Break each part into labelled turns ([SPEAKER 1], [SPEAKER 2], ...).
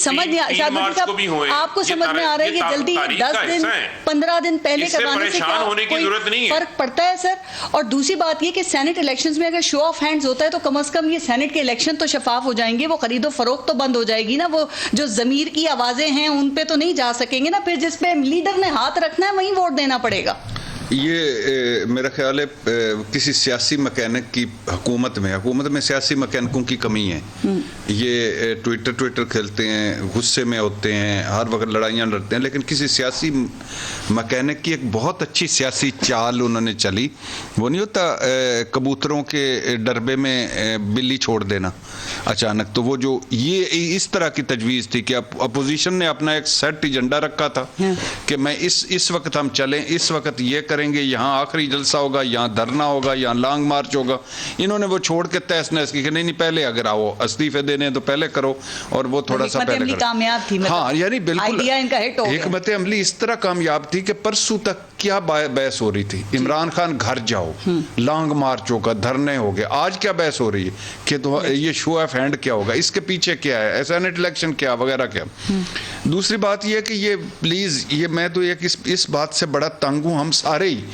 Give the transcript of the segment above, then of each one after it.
[SPEAKER 1] समझ नहीं आपको समझ में आ रहा है कि जल्दी 10 दिन 15 दिन पहले करवाने से क्या कोई फर्क पड़ता है सर? और दूसरी बात ये कि सेनेट इलेक्शंस में अगर शो ऑफ हैंड्स होता है तो कम से कम ये सेनेट के इलेक्शन तो शफाफ हो जाएंगे, वो खरीदो फरोख्त तो बंद हो जाएगी ना, वो जो जमीर की आवाजें हैं उन पे तो नहीं जा सकेंगे ना, फिर जिस पे लीडर ने हाथ रखना है वहीं वोट देना पड़ेगा।
[SPEAKER 2] ये मेरा ख्याल है किसी सियासी मैकेनिक की हुकूमत में सियासी मैकेनिकों की कमी है। ये ट्विटर खेलते हैं, गुस्से में होते हैं, हर वक्त लड़ाइयाँ लड़ते हैं, लेकिन किसी सियासी मैकेनिक की एक बहुत अच्छी सियासी चाल उन्होंने चली। वो नहीं होता कबूतरों के डरबे में बिल्ली छोड़ देना अचानक, तो वो जो ये इस तरह की तजवीज़ थी कि अपोजिशन ने अपना एक सेट एजेंडा रखा था कि मैं इस वक्त हम चलें, इस वक्त ये करेंगे, यहाँ आखिरी जलसा होगा, यहाँ धरना होगा, यहाँ लॉन्ग मार्च होगा। इन्होंने वो छोड़ के तहस नहस की कि नहीं पहले अगर आओ इस्तीफे देने तो पहले करो, और वो थोड़ा सा पहले कामयाब थी। हाँ, यानी बिल्कुल हिकमत अमली इस तरह कामयाब थी कि परसों तक क्या बहस हो रही थी, इमरान खान घर जाओ, लॉन्ग मार्च होगा, धरने हो गए। आज क्या बहस हो रही है कि तो ये शो ऑफ हैंड क्या होगा, इसके पीछे क्या है, सेनेट इलेक्शन क्या वगैरह क्या। दूसरी बात यह कि ये प्लीज ये मैं तो एक इस बात से बड़ा तंग हूं हम सारे ही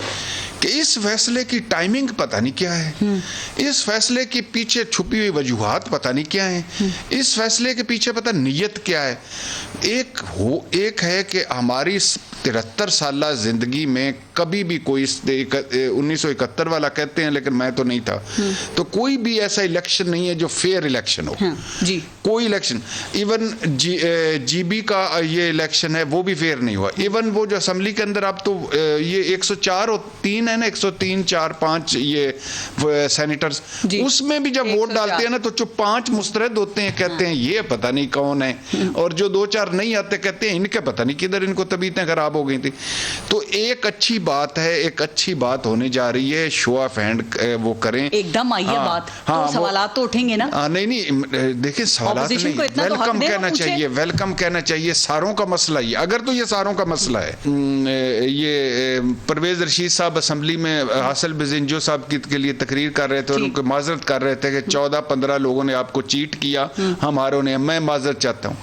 [SPEAKER 2] कि इस फैसले की टाइमिंग पता नहीं क्या है, इस फैसले के पीछे छुपी हुई वजूहात पता नहीं क्या है, इस फैसले के पीछे पता नीयत क्या है। एक है कि हमारी 73 साल जिंदगी में कभी भी कोई 1971 वाला कहते हैं लेकिन मैं तो नहीं था, तो कोई भी ऐसा इलेक्शन नहीं है जो फेयर इलेक्शन हो। जी कोई इलेक्शन, इवन जीबी का ये इलेक्शन है वो भी फेयर नहीं हुआ। इवन वो जो असेंबली के अंदर अब तो ये 104 और 3 है ना, 103 4 5 ये सेनेटर्स, उसमें भी जब वोट डालते हैं ना तो जो 5 मुस्तरद होते हैं कहते हैं ये पता नहीं कौन है, और जो 2-4 नहीं आते कहते हैं इनके पता नहीं किधर इनको तबीयतें खराब हो गई थी। तो एक अच्छी बात है, एक अच्छी बात होने जा रही है, शो ऑफ हैंड वो करें एकदम आइए बात। हाँ, तो सवालात तो उठेंगे ना। नहीं देखिए सवालात नहीं, वेलकम कहना चाहिए, वेलकम कहना चाहिए। सारों का मसला ही अगर तो ये सारों का मसला है, ये परवेज रशीद साहब असेंबली में हासिल बिजिंजो साहब के लिए तकरीर कर रहे थे और उनको माजरत कर रहे थे कि 14-15 लोगों ने आपको चीट किया, हमारों ने, मैं माजरत चाहता हूँ।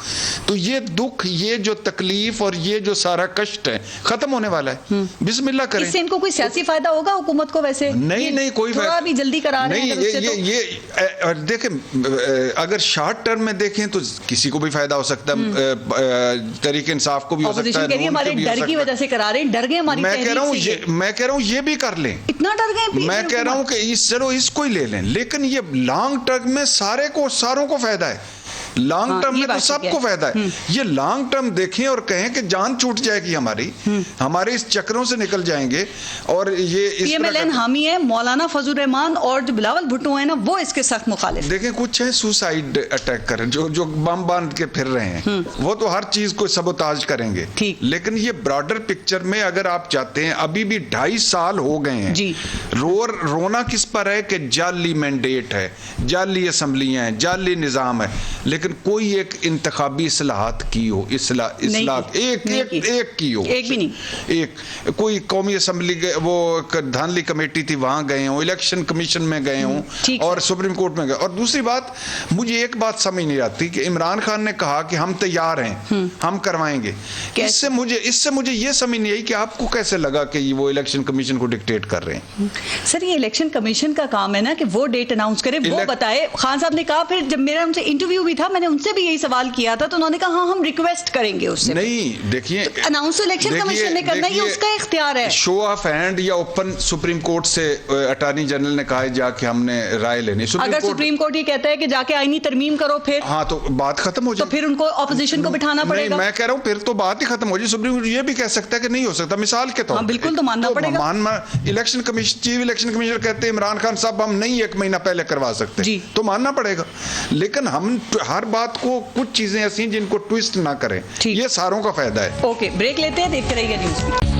[SPEAKER 2] तो ये दुख, ये जो तकलीफ और ये जो सारा कष्ट है खत्म होने वाला है। बिस्मिल्लाह करें। इससे इनको कोई सियासी फायदा होगा हुकूमत को? वैसे नहीं कोई थोड़ा भी जल्दी करा रहे हैं ये देखें, अगर शॉर्ट टर्म में देखें तो किसी को भी फायदा हो सकता है, तहरीक इंसाफ को भी हो सकता है, हमारे डर की वजह से करा रहे हैं, डर गए हमारी। मैं कह रहा हूँ ये भी कर लें, इतना डर गए। मैं कह रहा हूँ कि चलो इसको ही ले लें, लेकिन ये लॉन्ग टर्म में सारों को फायदा है, लॉन्ग टर्म में तो सबको फायदा है। ये लॉन्ग टर्म देखें और कहें कि जान छूट जाएगी हमारे इस चक्रों से निकल जाएंगे। और ये पीएमएलएन हामी है, मौलाना फजल रहमान और जो बिलावल भुट्टो है ना, वो इसके सख्त मुखालिफ। देखें कुछ है सुसाइड अटैक कर जो बम बांध के फिर रहे हैं, वो तो हर चीज को सबोताज करेंगे, लेकिन ये ब्रॉडर पिक्चर में अगर आप चाहते हैं, अभी भी 2.5 साल हो गए हैं, रोना किस पर है कि जाली मैंडेट है, जाली असम्बलियां हैं, जाली निजाम है, लेकिन कोई एक इंतखाबी इस्लाहात की हो, एक की हो, एक भी नहीं, एक कोई कौमी असम्बली वो धानली कमेटी थी वहां गए हो, इलेक्शन कमीशन में गए हो और सुप्रीम कोर्ट में गए। और दूसरी बात, मुझे एक बात समझ नहीं आती कि इमरान खान ने कहा कि हम तैयार हैं, हम करवाएंगे। इससे मुझे ये समझ नहीं आई कि आपको कैसे लगा कि वो इलेक्शन कमीशन को डिक्टेट कर रहे हैं। सर ये इलेक्शन कमीशन का काम है ना कि वो डेट अनाउंस करे, वो बताए। खान साहब ने कहा, फिर जब मेरा उनसे इंटरव्यू भी था, मैंने उनसे भी यही सवाल किया था, तो उन्होंने कहा हाँ हम रिक्वेस्ट करेंगे उससे। नहीं देखिए, अनाउंस इलेक्शन कमीशन ने करना, ये उसका इख्तियार है। शो ऑफ हैंड या ओपन सुप्रीम कोर्ट से अटॉर्नी जनरल ने कहा है जाके हमने राय लेनी। अगर सुप्रीम कोर्ट ये कहता है कि जाके आईनी तरमीम करो, फिर हाँ तो बात खत्म हो जाए, तो फिर उनको ऑपोजिशन को बिठाना पड़ेगा। मैं कह रहा हूँ फिर तो बात ही खत्म हो जाए। सुप्रीम कोर्ट ये भी कह सकता है कि नहीं हो सकता, मिसाल के तौर पर बिल्कुल तो मानना पड़ेगा। Election commission, chief election commissioner कहते हैं इमरान खान साहब हम नहीं 1 महीना पहले करवा सकते, तो मानना पड़ेगा। लेकिन हम हर बात को, कुछ चीजें ऐसी जिनको ट्विस्ट ना करें, ये सारों का फायदा है। ओके, ब्रेक लेते हैं, देखते रहिए न्यूज़।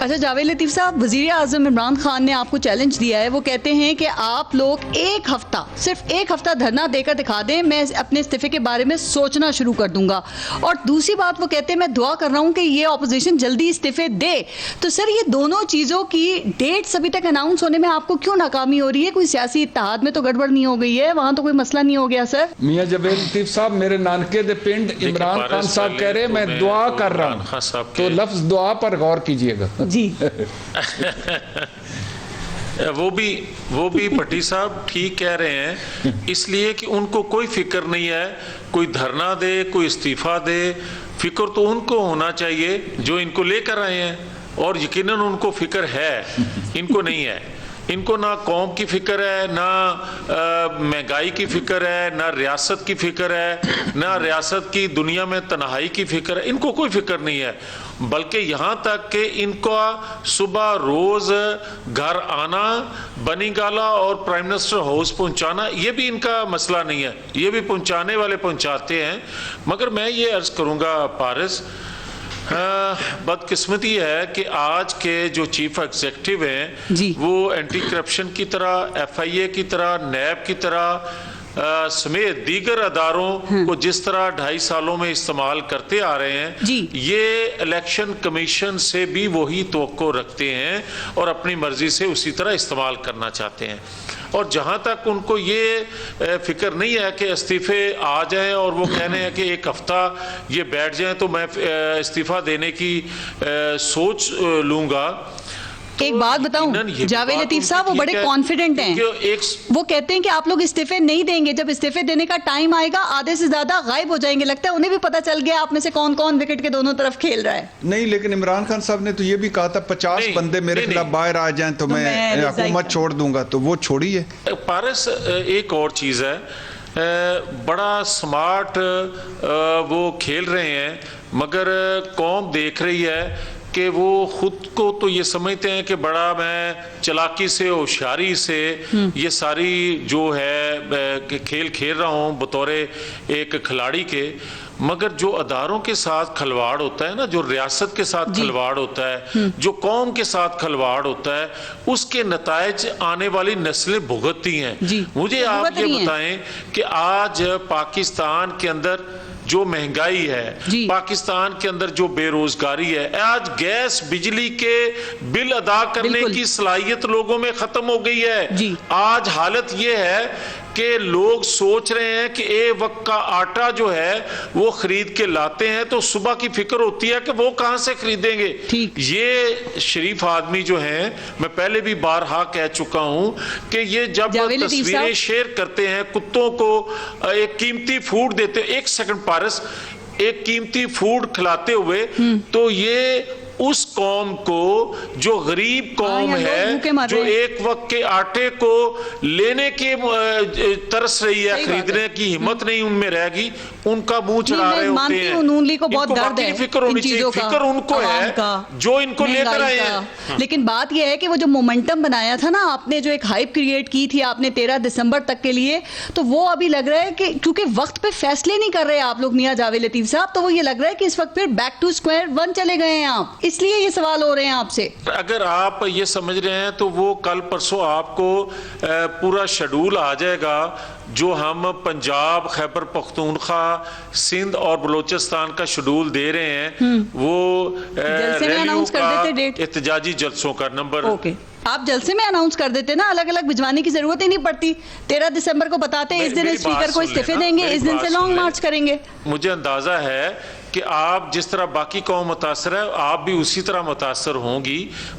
[SPEAKER 1] अच्छा जावेद लतीफ़ साहब, वज़ीर आज़म इमरान खान ने आपको चैलेंज दिया है। वो कहते हैं कि आप लोग एक हफ्ता, सिर्फ एक हफ्ता धरना देकर दिखा दें, मैं अपने इस्तीफे के बारे में सोचना शुरू कर दूंगा। और दूसरी बात वो कहते हैं मैं दुआ कर रहा हूँ कि ये ऑपोजिशन जल्दी इस्तीफे दे। तो सर ये दोनों चीज़ों की डेट्स अभी तक अनाउंस होने में आपको क्यों नाकामी हो रही है? कोई सियासी इत्तेहाद में तो गड़बड़ नहीं हो गई है? वहाँ तो कोई मसला नहीं हो गया सर?
[SPEAKER 3] मियाँ जावेद लतीफ़ साहब, मेरे नानके दे पिंड इमरान खान साहब कह रहे हैं मैं दुआ कर रहा हूँ, तो लफ्ज दुआ पर गौर कीजिएगा
[SPEAKER 1] जी।
[SPEAKER 4] वो भी भट्टी साहब ठीक कह रहे हैं, इसलिए कि उनको कोई फिक्र नहीं है कोई धरना दे कोई इस्तीफा दे। फिक्र तो उनको होना चाहिए जो इनको लेकर आए हैं, और यकीनन उनको फिक्र है, इनको नहीं है। इनको ना कौम की फिक्र है, ना महंगाई की फिक्र है, ना रियासत की फिक्र है, ना रियासत की दुनिया में तन्हाई की फिक्र है। इनको कोई फिक्र नहीं है, बल्कि यहाँ तक कि इनका सुबह रोज़ घर आना, बनी गाला और प्राइम मिनिस्टर हाउस पहुँचाना, ये भी इनका मसला नहीं है, ये भी पहुँचाने वाले पहुँचाते हैं। मगर मैं ये अर्ज़ करूँगा पारिस, बदकिस्मती है कि आज के जो चीफ एग्जीक्यूटिव हैं वो एंटी करप्शन की तरह, FIA की तरह, नैब की तरह समेत दीगर अदारों को जिस तरह 2.5 सालों में इस्तेमाल करते आ रहे हैं, ये इलेक्शन कमीशन से भी वही तवक्को रखते हैं और अपनी मर्जी से उसी तरह इस्तेमाल करना चाहते हैं। और जहाँ तक उनको ये फिक्र नहीं है कि इस्तीफे आ जाएं और वो कहने हैं कि एक हफ्ता ये बैठ जाएं तो मैं इस्तीफा देने की सोच लूँगा।
[SPEAKER 1] तो एक बात बताऊं जावेद लतीफ़ साहब, वो बड़े कॉन्फिडेंट हैं। वो कहते हैं कि आप लोग इस्तीफे नहीं देंगे, जब इस्तीफे देने का टाइम आएगा आधे से ज्यादा गायब हो जाएंगे। लगता है उन्हें भी पता चल गया आप में से कौन कौन विकेट के दोनों तरफ खेल रहा है।
[SPEAKER 2] नहीं, लेकिन इमरान खान साहब ने तो ये भी कहा था 50 बंदे मेरे खिलाफ बाहर आ जाएं तो मैं हुकूमत छोड़ दूंगा, तो वो छोड़ी है।
[SPEAKER 4] पारस एक और चीज़ है, बड़ा स्मार्ट वो खेल रहे हैं, मगर कौम देख रही है कि वो खुद को तो ये समझते हैं कि बड़ा मैं चालाकी से, होशियारी से ये सारी जो है खेल खेल रहा हूँ बतौर एक खिलाड़ी के। मगर जो अदारों के साथ खलवाड़ होता है ना, जो रियासत के साथ खलवाड़ होता है, जो कौम के साथ खलवाड़ होता है, उसके नतायज आने वाली नस्लें भुगतती हैं। मुझे आप ये बताएं कि आज पाकिस्तान के अंदर जो महंगाई है, पाकिस्तान के अंदर जो बेरोजगारी है, आज गैस बिजली के बिल अदा करने की सलाहियत लोगों में खत्म हो गई है। आज हालत ये है कि लोग सोच रहे हैं कि एक वक्त का आटा जो है वो खरीद के लाते हैं तो सुबह की फिक्र होती है कि वो कहां से खरीदेंगे। ये शरीफ आदमी जो हैं, मैं पहले भी बारहा कह चुका हूं कि ये जब तस्वीरें शेयर करते हैं, कुत्तों को एक कीमती फूड देते, एक सेकंड पारस, एक कीमती फूड खिलाते हुए, तो ये उस कौम को जो गरीब कौम है, जो एक वक्त के आटे को लेने के तरस रही है, खरीदने की हिम्मत नहीं उनमें रहेगी, उनका मुंह चढ़ा रहे होते हैं।
[SPEAKER 1] नूनली को बहुत दर्द है,
[SPEAKER 4] फिक्र होनी चाहिए, फिक्र उनको है जो इनको लेकर आए हैं।
[SPEAKER 1] लेकिन बात यह है कि वो जो मोमेंटम बनाया था ना आपने, जो एक हाइप क्रिएट की थी आपने 13 दिसंबर तक के लिए, तो वो अभी लग रहा है कि क्योंकि वक्त पे फैसले नहीं कर रहे आप लोग मियां जावेद लतीफ़ साहब, तो वो ये लग रहा है कि इस वक्त फिर बैक टू स्क्वायर वन चले गए हैं आप, इसलिए ये सवाल हो रहे हैं आपसे।
[SPEAKER 4] अगर आप ये समझ रहे हैं तो वो कल परसों आपको पूरा शेड्यूल आ जाएगा जो हम पंजाब, खैबर पख्तूनख्वा, सिंध और बलोचिस्तान का शेड्यूल दे रहे हैं। वो रैलियों का, एहतजाजी जलसों का नंबर
[SPEAKER 1] आप जलसे में अनाउंस कर देते ना, अलग अलग भिजवाने की जरूरत ही नहीं पड़ती। 13 दिसंबर को बताते इस दिन स्पीकर को इस्तीफे देंगे, इस दिन से लॉन्ग मार्च करेंगे।
[SPEAKER 4] मुझे अंदाजा है कि आप जिस तरह बाकी कौम मुतासर है, आप भी उसी तरह मुतासर होंगी,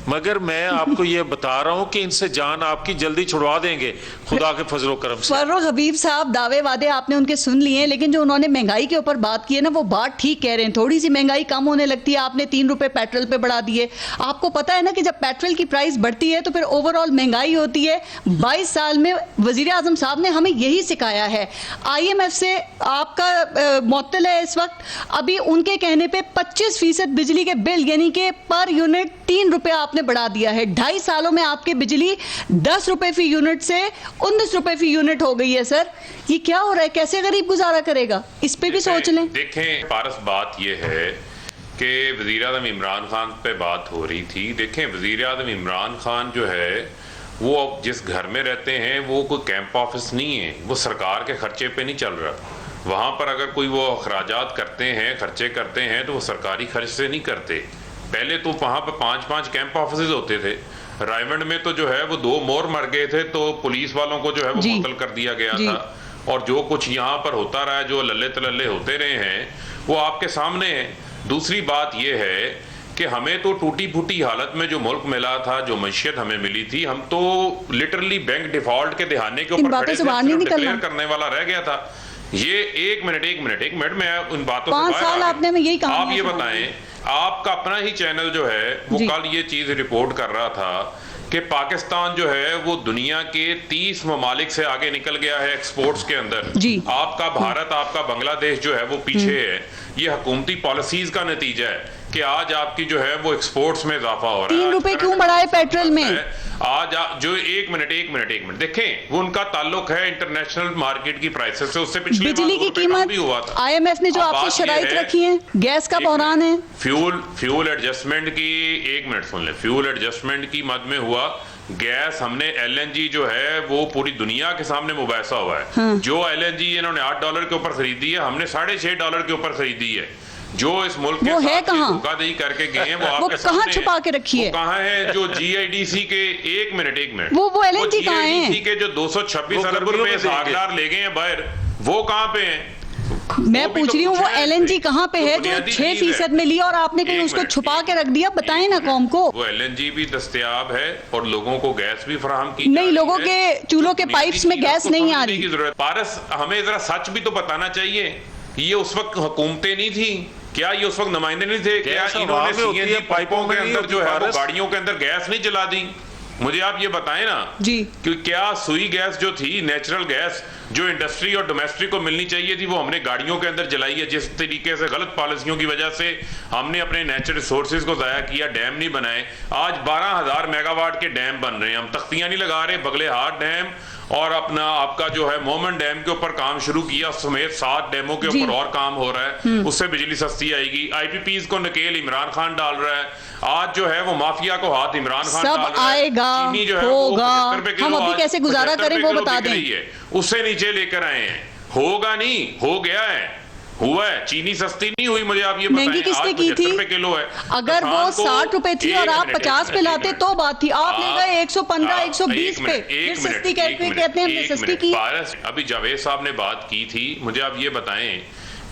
[SPEAKER 4] मगर मैं आपको ये बता रहा हूँ कि इनसे जान आपकी जल्दी छुड़वा देंगे खुदा के फजलो करम से।
[SPEAKER 1] फर्रुख हबीब साहब, दावे वादे आपने उनके सुन लिए हैं, लेकिन जो उन्होंने महंगाई के ऊपर बात की है ना, वो बात ठीक कह रहे हैं। थोड़ी सी महंगाई कम होने लगती है, आपने 3 रुपए पेट्रोल पे बढ़ा दिए। आपको पता है ना कि जब पेट्रोल की प्राइस बढ़ती है तो फिर ओवरऑल महंगाई होती है। 22 साल में वजीर आजम साहब ने हमें यही सिखाया है। IMF से आपका मुअत्तल है इस वक्त, अभी उनके कहने पे 25% बिजली के बिल यानी कि पर यूनिट 3 रुपए आपने बढ़ा दिया है। 2.5 सालों में आपकी बिजली 10 रुपए फी यूनिट से 19 रुपए फी यूनिट हो गई है। सर ये क्या हो रहा है, कैसे गरीब गुजारा करेगा, इस पे भी सोच लें।
[SPEAKER 5] देखें पारस, बात ये है कि वज़ीर-ए-आज़म इमरान खान पे बात हो रही थी। देखें, वज़ीर-ए-आज़म इमरान खान जो है वो अब जिस घर में रहते हैं वो कोई कैंप ऑफिस नहीं है, वो सरकार के खर्चे पे नहीं चल रहा। वहाँ पर अगर कोई वो अखराजात करते हैं, खर्चे करते हैं, तो वो सरकारी खर्च से नहीं करते। पहले तो वहाँ पर 5-5 कैंप ऑफिस होते थे। रायमंड में तो जो है वो 2 मोर मर गए थे, तो पुलिस वालों को जो है वो मुअत्तल कर दिया गया था। और जो कुछ यहाँ पर होता रहा है, जो लल्ले तलल्ले होते रहे हैं, वो आपके सामने है। दूसरी बात ये है कि हमें तो टूटी फूटी हालत में जो मुल्क मिला था, जो मैशियत हमें मिली थी, हम तो लिटरली बैंक डिफॉल्ट के दहाने के ऊपर खड़े डिक्लेयर करने वाला रह गया था। ये एक मिनट मैं उन बातों से
[SPEAKER 1] 5 साल आपने में यही कहा।
[SPEAKER 5] आप ये बताएं, आपका अपना ही चैनल जो है वो कल ये चीज रिपोर्ट कर रहा था कि पाकिस्तान जो है वो दुनिया के 30 ममालिक से आगे निकल गया है एक्सपोर्ट्स के अंदर। आपका भारत, आपका बांग्लादेश जो है वो पीछे है। ये हुकूमती पॉलिसीज का नतीजा है कि आज आपकी जो है वो एक्सपोर्ट्स में इजाफा हो रहा है।
[SPEAKER 1] 3 रुपए क्यों बढ़ाए पेट्रोल में?
[SPEAKER 5] आज जो एक मिनट देखें, वो उनका ताल्लुक है इंटरनेशनल मार्केट की प्राइसेस से। उससे पिछले
[SPEAKER 1] बिजली की कीमत भी हुआ था। IMF ने जो आपसे शराइत रखी है, गैस का बहरान है,
[SPEAKER 5] फ्यूल एडजस्टमेंट की, एक मिनट सुन ले, फ्यूल एडजस्टमेंट की मद में हुआ। गैस हमने LNG जो है वो पूरी दुनिया के सामने मुबाहिसा हुआ है। जो LNG इन्होंने $8 के ऊपर खरीदी है, हमने $6.5 के ऊपर खरीदी है। जो इस मुल्क के साथ धोखाधड़ी करके गए हैं वो आपके
[SPEAKER 1] कहाँ छुपा के रखी है?
[SPEAKER 5] कहाँ है? जो GIDC के एक मिनट
[SPEAKER 1] वो LNG कहाँ है?
[SPEAKER 5] GIDC के जो 226 अरब रुपए सागदार ले गए हैं बाहर, वो कहाँ पे हैं?
[SPEAKER 1] मैं पूछ रही हूँ वो LNG कहाँ पे है जो 6% में लिया और आपने कहीं उसको छुपा के रख दिया? बताएं ना कौम को।
[SPEAKER 5] वो LNG भी दस्तयाब है और लोगों को गैस भी फराहम की
[SPEAKER 1] नहीं, लोगों के चूल्हों के पाइप्स में गैस नहीं आ रही।
[SPEAKER 5] पारस, हमें जरा सच भी तो बताना चाहिए। ये उस वक्त हुकूमतें नहीं थी क्या? ये उस वक्त नुमाइंदे नहीं थे क्या? इन्होंने CNG पाइपों के अंदर जो है वो गाड़ियों के अंदर गैस नहीं जला दी? मुझे आप ये बताएं ना
[SPEAKER 1] जी,
[SPEAKER 5] कि क्या सुई गैस जो थी, नेचुरल गैस जो इंडस्ट्री और डोमेस्टिक को मिलनी चाहिए थी, वो हमने गाड़ियों के अंदर जलाई है? जिस तरीके से गलत पॉलिसियों की वजह से हमने अपने नेचुरल रिसोर्सेज को जाया किया, डैम नहीं बनाए। आज 12,000 मेगावाट के डैम बन रहे हैं, हम तख्तियां नहीं लगा रहे। बगलेहाट डैम और अपना आपका जो है मोमन डैम के ऊपर काम शुरू किया, समेत 7 डैमों के ऊपर और काम हो रहा है। उससे बिजली सस्ती आएगी। IPPs को नकेल इमरान खान डाल रहा है। आज जो है वो माफिया को हाथ इमरान खान डाल रहा है।
[SPEAKER 1] आएगा,
[SPEAKER 5] चीनी जो है
[SPEAKER 1] होगा, हम अभी कैसे गुजारा करें वो बता दें।
[SPEAKER 5] उससे नीचे लेकर आए हैं। होगा नहीं, हो गया है, हुआ है। चीनी सस्ती नहीं हुई, मुझे आप ये बताएं।
[SPEAKER 1] महंगी किसने की थी?
[SPEAKER 5] किलो है।
[SPEAKER 1] अगर वो 60 रुपए थी और आप 50 पे लाते तो बात थी। आप ले गए 115, 120 पे। सस्ती कहते हैं, हमने सस्ती की।
[SPEAKER 5] अभी जावेद साहब ने बात की थी, मुझे आप ये बताएं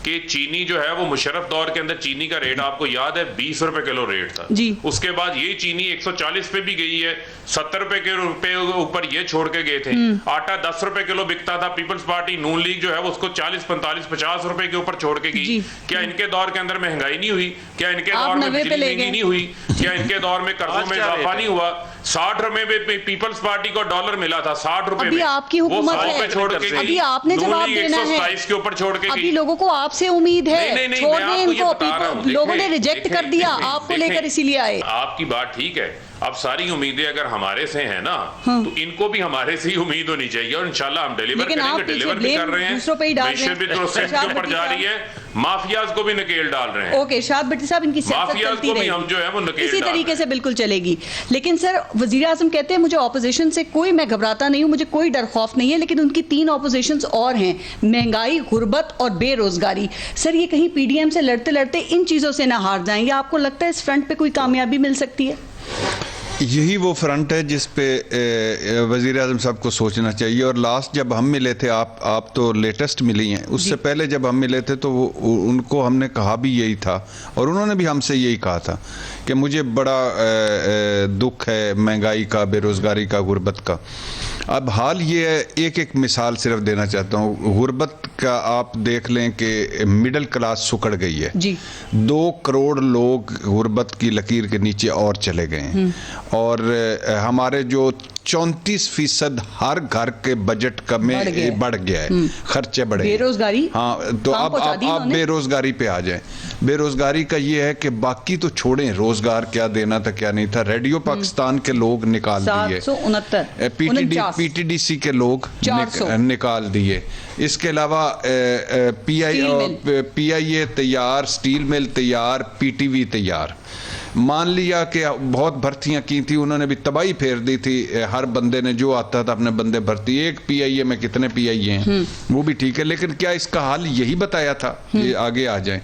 [SPEAKER 5] कि चीनी जो है वो मुशर्रफ दौर के अंदर चीनी का रेट आपको याद है 20 रुपए किलो रेट था
[SPEAKER 1] जी।
[SPEAKER 5] उसके बाद ये चीनी 140 पे भी गई है, 70 रुपए के ऊपर ये छोड़ के गए थे। आटा 10 रुपए किलो बिकता था। पीपल्स पार्टी नून लीग जो है वो उसको 40, 45, 50 रुपए के ऊपर छोड़ के गई। क्या इनके दौर के अंदर महंगाई नहीं हुई? क्या इनके दौर में बिजली महंगी नहीं हुई? क्या इनके दौर में कर्जों में इजाफा नहीं हुआ? 60 रुपए में पीपल्स पार्टी को डॉलर मिला था, 60 रुपए में।
[SPEAKER 1] आपकी हुकूमत है,
[SPEAKER 5] छोड़ के
[SPEAKER 1] अभी आपने जवाब देना है।
[SPEAKER 5] 127 के ऊपर छोड़ के
[SPEAKER 1] अभी लोगों को आपसे उम्मीद है।
[SPEAKER 5] नहीं,
[SPEAKER 1] छोड़ दें इनको, लोगों ने रिजेक्ट कर दिया आपको लेकर, इसीलिए आए।
[SPEAKER 5] आपकी बात ठीक है। अब सारी उम्मीदें अगर हमारे से हैं ना, तो इनको भी हमारे से ही उम्मीद होनी चाहिए और इंशाल्लाह हम डिलीवर करेंगे। डिलीवर भी कर रहे हैं, मैशर भी तो सेट के ऊपर जा रही है, माफियाज को भी नकेल डाल रहे हैं।
[SPEAKER 1] ओके शाद भट्टी साहब, इनकी सियासत चलती रहेगी,
[SPEAKER 5] हम जो है वो नकेल
[SPEAKER 1] इसी तरीके से बिल्कुल चलेगी। लेकिन सर, वजीर आजम कहते हैं मुझे ऑपोजिशन से कोई, मैं घबराता नहीं हूं, मुझे कोई डर खौफ नहीं है। लेकिन उनकी 3 ऑपोजिशन और हैं, महंगाई, गुर्बत और बेरोजगारी। सर, ये कहीं PDM से लड़ते लड़ते इन चीजों से ना हार जाएंगे? आपको लगता है इस फ्रंट पे कोई कामयाबी मिल सकती है?
[SPEAKER 2] यही वो फ्रंट है जिस पे वज़ीर आज़म साहब को सोचना चाहिए। और लास्ट जब हम मिले थे, आप तो लेटेस्ट मिली हैं, उससे पहले जब हम मिले थे तो उनको हमने कहा भी यही था और उन्होंने भी हमसे यही कहा था कि मुझे बड़ा दुख है महंगाई का, बेरोज़गारी का, गुर्बत का। अब हाल ये है, एक मिसाल सिर्फ देना चाहता हूँ। गुर्बत का आप देख लें कि मिडिल क्लास सुकड़ गई है जी। 2 करोड़ लोग गुर्बत की लकीर के नीचे और चले गए हैं। और हमारे जो 34% हर घर के बजट का में बढ़ गया है, खर्चे बढ़े,
[SPEAKER 1] बेरोजगारी।
[SPEAKER 2] हाँ, तो अब बेरोजगारी पे आ जाए। बेरोजगारी का ये है कि बाकी तो छोड़ें, रोजगार क्या देना था क्या नहीं था, रेडियो पाकिस्तान के लोग निकाल दिए,
[SPEAKER 1] 769
[SPEAKER 2] पीटीडीसी के लोग निकाल दिए, इसके अलावा पीआईए तैयार, स्टील मिल तैयार, पीटीवी तैयार। मान लिया कि बहुत भर्तियां की थी, उन्होंने भी तबाही फेर दी थी, हर बंदे ने जो आता था अपने बंदे भर्ती, एक पीआईए में कितने पीआईए हैं वो भी ठीक है, लेकिन क्या इसका हल यही बताया था कि आगे आ जाए?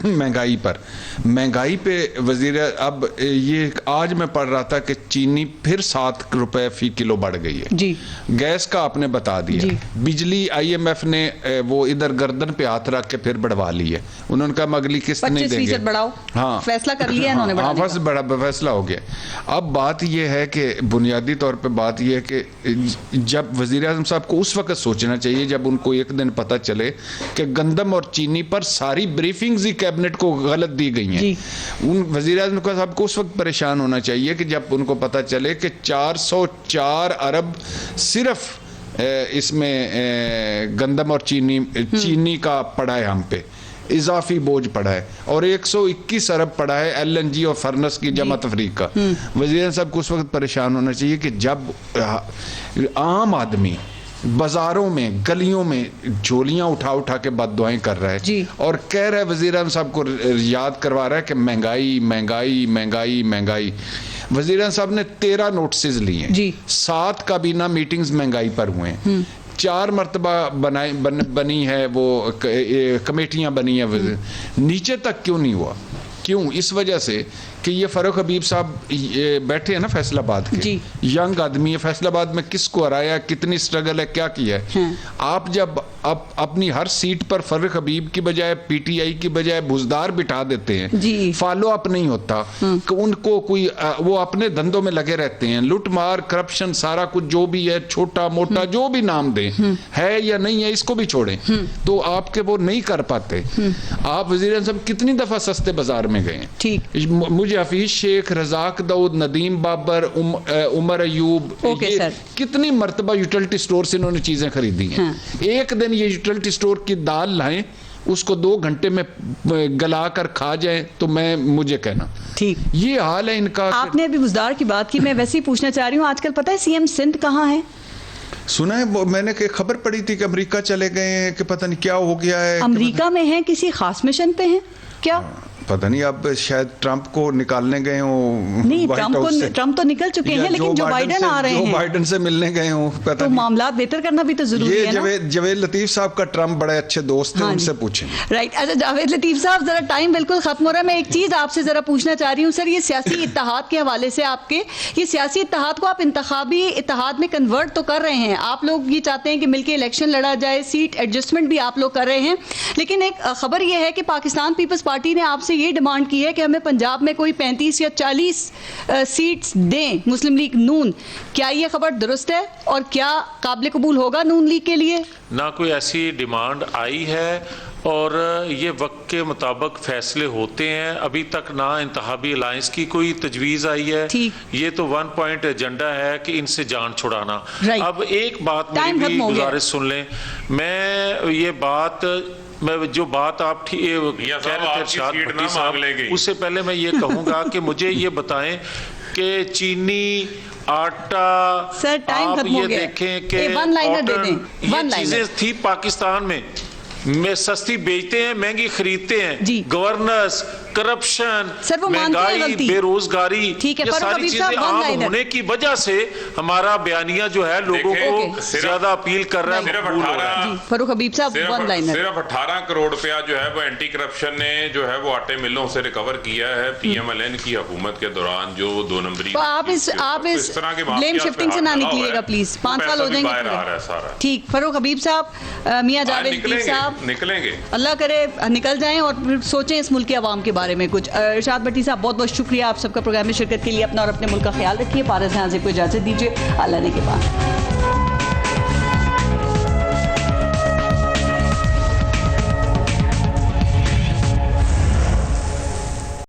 [SPEAKER 2] महंगाई पर, महंगाई पे वजीर, अब ये आज मैं पढ़ रहा था कि चीनी फिर 7 रुपए फी किलो बढ़ गई है जी। गैस का आपने बता दिया, बिजली आईएमएफ ने वो इधर गर्दन पे हाथ रख के फिर बढ़वा ली है, उन्होंने कहा अगली किस्त नहीं देंगे,
[SPEAKER 1] हाँ फैसला कर लिया इन्होंने,
[SPEAKER 2] हाँ बस बड़ा फैसला हो गया। अब बात यह है कि बुनियादी तौर पे बात यह है कि जब वजीर आज़म साहब को उस वक्त सोचना चाहिए जब उनको एक दिन पता चले कि गंदम और चीनी पर सारी ब्रीफिंग्स ही कैबिनेट को गलत दी गई हैं, उन वजीर आज़म साहब को उस वक्त परेशान होना चाहिए कि जब उनको पता चले कि 404 अरब सिर्फ इसमें गंदम और चीनी का पड़ा है, हम पे इजाफी बोझ पड़ा है, और 121 अरब पड़ा है एलएनजी और फर्नेस की जमा तफरीक का। वज़ीर साहब को उस वक्त परेशान होना चाहिए कि जब आम आदमी बाजारों में गलियों में झोलियां उठा उठा के बददुआएं कर रहा है और कह रहा है, वज़ीर आज़म साहब को याद करवा रहा है कि महंगाई महंगाई महंगाई महंगाई। वज़ीर आज़म साहब ने 13 नोटिस लिए, 7 काबीना मीटिंग्स महंगाई पर हुए हैं, 4 मरतबा बनी है वो कमेटियां बनी है, नीचे तक क्यों नहीं हुआ? क्यों? इस वजह से कि ये फ़ारूक हबीब साहब बैठे हैं ना फैसलाबाद के, यंग आदमी है, फैसलाबाद में किसको हराया, कितनी स्ट्रगल है, क्या किया है। आप जब अपनी हर सीट पर फ़ारूक हबीब की बजाय पीटीआई की बजाय बुजदार बिठा देते हैं, फॉलो अप नहीं होता, उनको कोई वो अपने धंधों में लगे रहते हैं, लूट मार करप्शन सारा कुछ जो भी है, छोटा मोटा जो भी नाम दें, है या नहीं है इसको भी छोड़ें, तो आपके वो नहीं कर पाते। आप वज़ीर आज़म साहब कितनी दफ़ा सस्ते बाजार में गए, मुझे हफीज शेख, रजाक दाऊद, नदीम बाबर, उमर अयूब, कितनी मरतबा यूटिलिटी स्टोर से इन्होंने चीजें खरीदी हैं। एक दिन ये यूटिलिटी स्टोर की दाल लाएं, उसको 2 घंटे में गला कर खा जाए तो मुझे कहना ठीक, ये हाल है इनका।
[SPEAKER 1] आपने अभी बुजदार की बात की, मैं वैसे ही पूछना चाह रही हूँ, आजकल पता है सीएम सिंध कहाँ है?
[SPEAKER 2] सुना है, मैंने खबर पढ़ी थी कि अमेरिका चले गए हैं, कि पता नहीं क्या हो गया है।
[SPEAKER 1] अमेरिका में हैं, किसी खास मिशन पे हैं क्या?
[SPEAKER 2] पता नहीं, अब शायद ट्रंप को निकालने गए हो।
[SPEAKER 1] नहीं, ट्रंप तो निकल चुके हैं, लेकिन जो बाइडन आ रहे हैं,
[SPEAKER 2] जो बाइडन से मिलने गए हो, पता
[SPEAKER 1] तो मामला बेहतर करना भी तो जरूरी है ना।
[SPEAKER 2] जावेद लतीफ साहब का ट्रंप बड़े अच्छे दोस्त थे, उनसे पूछें।
[SPEAKER 1] राइट, अच्छा जावेद लतीफ साहब, जरा टाइम बिल्कुल खत्म हो रहा है, मैं एक चीज आपसे जरा पूछना चाह रही हूँ सर, ये सियासी इत्तेहाद के हवाले से, आपके ये सियासी इत्तेहाद को आप इंतखाबी इत्तेहाद में कन्वर्ट तो कर रहे हैं, आप लोग ये चाहते हैं कि मिलकर इलेक्शन लड़ा जाए, सीट एडजस्टमेंट भी आप लोग कर रहे हैं, लेकिन एक खबर ये है कि पाकिस्तान पीपल्स पार्टी ने आपसे ये डिमांड की है कि हमें पंजाब में कोई 35 या 40 सीट्स दें मुस्लिम लीग नून। क्या ये खबर दुरुस्त है और क्या काबिल कबूल होगा नून लीग के लिए?
[SPEAKER 4] ना कोई ऐसी डिमांड आई है और ये वक्त के मुताबिक फैसले होते हैं, अभी तक ना इंतखाबी अलायंस की कोई तजवीज़ आई है, ये तो 1 पॉइंट एजेंडा है कि इनसे जान छुड़ाना। अब एक बात मेरी भी गुजारिश सुन लें, मैं ये बात जो बात आप कह रहे थे उससे पहले मैं ये कहूँगा कि मुझे ये बताएं कि चीनी, आटा,
[SPEAKER 1] सर टाइम
[SPEAKER 4] आप
[SPEAKER 1] खत्म हो
[SPEAKER 4] ये
[SPEAKER 1] गया,
[SPEAKER 4] देखें कि
[SPEAKER 1] ये
[SPEAKER 4] चीजें थी पाकिस्तान में सस्ती बेचते हैं, महंगी खरीदते हैं, गवर्नेंस, करप्शन, महंगाई, बेरोजगारी, ये सारी चीजें आम होने की वजह से हमारा बयानिया जो है लोगों को ज्यादा अपील कर रहा है।
[SPEAKER 1] फारूक हबीब साहब,
[SPEAKER 5] सिर्फ 18 करोड़ रुपया जो है वो एंटी करप्शन ने जो है वो आटे मिलों से रिकवर किया है पीएमएलएन की हुकूमत के दौरान, जो 2 नंबरी।
[SPEAKER 1] तो आप इस ब्लेम शिफ्टिंग से ना निकलिएगा प्लीज, 5 साल हो जाएंगे। ठीक, फारूक हबीब साहब, मियां जावेद लतीफ साहब,
[SPEAKER 5] निकलेंगे,
[SPEAKER 1] अल्लाह करे निकल जाएं और फिर सोचें इस मुल्क की आवाम के बारे में कुछ। इरशाद भट्टी साहब, बहुत बहुत शुक्रिया आप सबका प्रोग्राम में शिरकत के लिए। अपना और अपने मुल्क का ख्याल रखिए। पारस यहाँ से कोई इजाज़त दीजिए, अल्लाह ने के बाद।